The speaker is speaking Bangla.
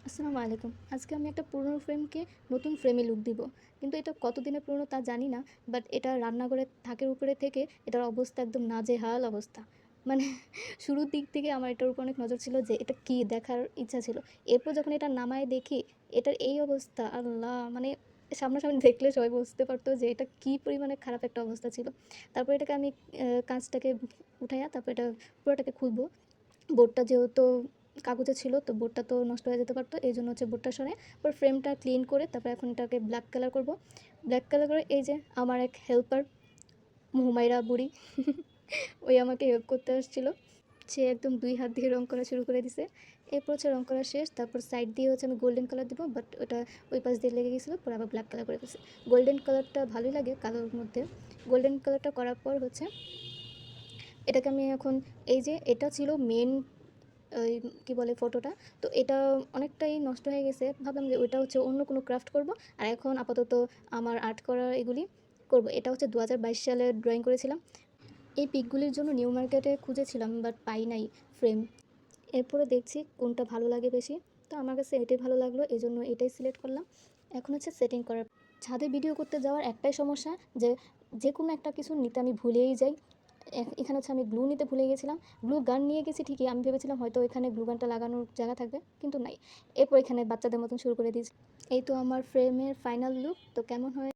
আসসালামু আলাইকুম। আজকে আমি একটা পুরনো ফ্রেমকে নতুন ফ্রেমে লুক দিব। কিন্তু এটা কতদিনের পুরনো তা জানি না। বাট এটা রান্নাঘরের থাকের উপরে থেকে এটার অবস্থা একদম নাজেহাল অবস্থা। মানে শুরুর দিক থেকে আমার এটার উপর অনেক নজর ছিল যে এটা কী দেখার ইচ্ছা ছিল। এরপর যখন এটা নামায় দেখি এটার এই অবস্থা, আল্লাহ! মানে সামনাসামনি দেখলে সবাই বুঝতে পারতো যে এটা কী পরিমাণে খারাপ একটা অবস্থা ছিল। তারপর এটাকে আমি কাঁচটাকে উঠাইয়া তারপর এটা পুরোটাকে খুলবো। বোর্ডটা যেহেতু কাগজে ছিল তো বোর্ডটা তো নষ্ট হয়ে যেতে পারতো, এই জন্য হচ্ছে বোর্ডটা সরাই পর ফ্রেমটা ক্লিন করে তারপর এখন এটাকে ব্ল্যাক কালার করব। ব্ল্যাক কালার করে এই যে আমার এক হেল্পার হুমায়রা বুড়ি ওই আমাকে হেল্প করতে আসছিল। সে একদম ২ হাত দিয়ে রং করা শুরু করে দিছে। এরপর হচ্ছে রং করা শেষ, তারপর সাইড দিয়ে হচ্ছে আমি গোল্ডেন কালার দিব, বাট ওটা ওই পাশ দিয়ে লেগে গেছিলো, পরে আবার ব্ল্যাক কালার করে ফেলছি। গোল্ডেন কালারটা ভালোই লাগে কালোর মধ্যে। গোল্ডেন কালারটা করার পর হচ্ছে এটাকে আমি এখন, এই যে এটা ছিল মেন ওই কী বলে ফটোটা, তো এটা অনেকটাই নষ্ট হয়ে গেছে। ভাবলাম যে ওইটা হচ্ছে অন্য কোনো ক্রাফট করব। আর এখন আপাতত আমার আর্ট করা এগুলি করব। এটা হচ্ছে ২০২২ সালে ড্রয়িং করেছিলাম। এই পিকগুলির জন্য নিউ মার্কেটে খুঁজেছিলাম বাট পাই নাই ফ্রেম। এরপরে দেখছি কোনটা ভালো লাগে বেশি। তো আমার কাছে এটাই ভালো লাগলো, এজন্য এটাই সিলেক্ট করলাম। এখন হচ্ছে সেটিং করার। ছাদে ভিডিও করতে যাওয়ার একটাই সমস্যা যে যেকোনো একটা কিছু নিতে আমি ভুলেই যাই। এখানে হচ্ছে আমি গ্লু নিতে ভুলে গেছিলাম। গ্লু গান নিয়ে গেছি ঠিকই, আমি ভেবেছিলাম হয়তো এখানে গ্লু গানটা লাগানোর জায়গা থাকবে, কিন্তু নাই। এরপর এখানে বাচ্চাদের মতন শুরু করে দিয়েছি। এই তো আমার ফ্রেমের ফাইনাল লুক। তো কেমন হয়